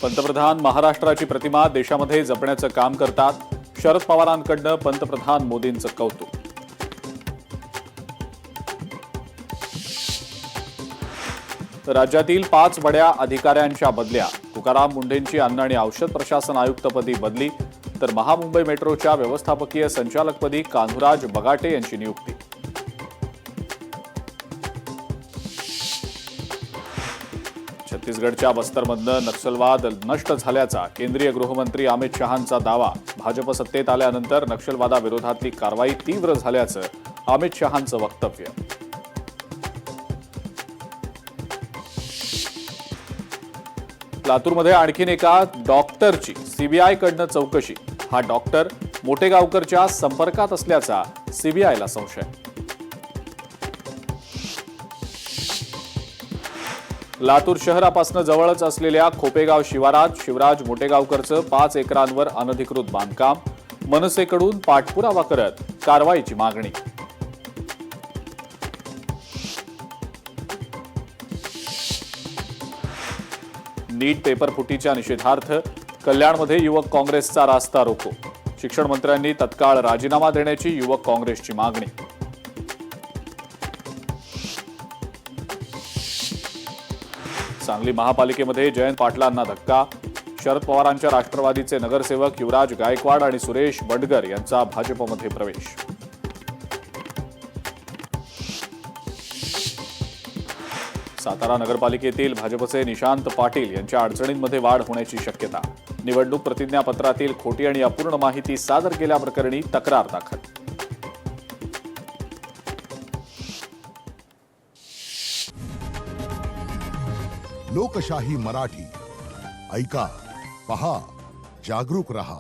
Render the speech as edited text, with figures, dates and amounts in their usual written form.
पंतप्रधान महाराष्ट्राची प्रतिमा देशामध्ये जपण्याचं काम करतात. शरद पवारांकडनं पंतप्रधान मोदींचं कौतुक. राज्यातील 5 बड्या अधिकाऱ्यांच्या बदल्या. तुकाराम मुंढेंची अन्न आणि औषध प्रशासन आयुक्तपदी बदली, तर महामुंबई मेट्रोच्या व्यवस्थापकीय संचालकपदी कान्हूराज बगाटे यांची नियुक्ती. छत्तीसगडच्या बस्तरमधनं नक्षलवाद नष्ट झाल्याचा केंद्रीय गृहमंत्री अमित शहांचा दावा. भाजप सत्तेत आल्यानंतर नक्षलवादाविरोधातली कारवाई तीव्र झाल्याचं अमित शहांचं वक्तव्य. लातूरमध्ये आणखीन एका डॉक्टरची सीबीआयकडनं चौकशी. हा डॉक्टर मोटेगावकरच्या संपर्कात असल्याचा सीबीआयला संशय. लातूर शहरापासून जवळच असलेल्या खोपेगाव शिवारात शिवराज मोटेगावकरचं 5 एकरांवर अनधिकृत बांधकाम. मनसेकडून पाठपुरावा करत कारवाईची मागणी. नीट पेपर फुटीच्या निषेधार्थ कल्याणमध्ये युवक काँग्रेसचा रास्ता रोको. शिक्षण मंत्र्यांनी तत्काळ राजीनामा देण्याची युवक काँग्रेसची मागणी. सांगली महापालिकेमध्ये जयंत पाटलांना धक्का. शरद पवारांच्या राष्ट्रवादीचे नगरसेवक युवराज गायकवाड आणि सुरेश बंडगर यांचा भाजपमध्ये प्रवेश. सातारा नगरपालिकेतील भाजपचे निशांत पाटील यांच्या अडचणींमध्ये वाढ होण्याची शक्यता. निवडणूक प्रतिज्ञापत्रातील खोटी आणि अपूर्ण माहिती सादर केल्याप्रकरणी तक्रार दाखल. लोकशाही मराठी ऐका, पहा, जागरूक रहा.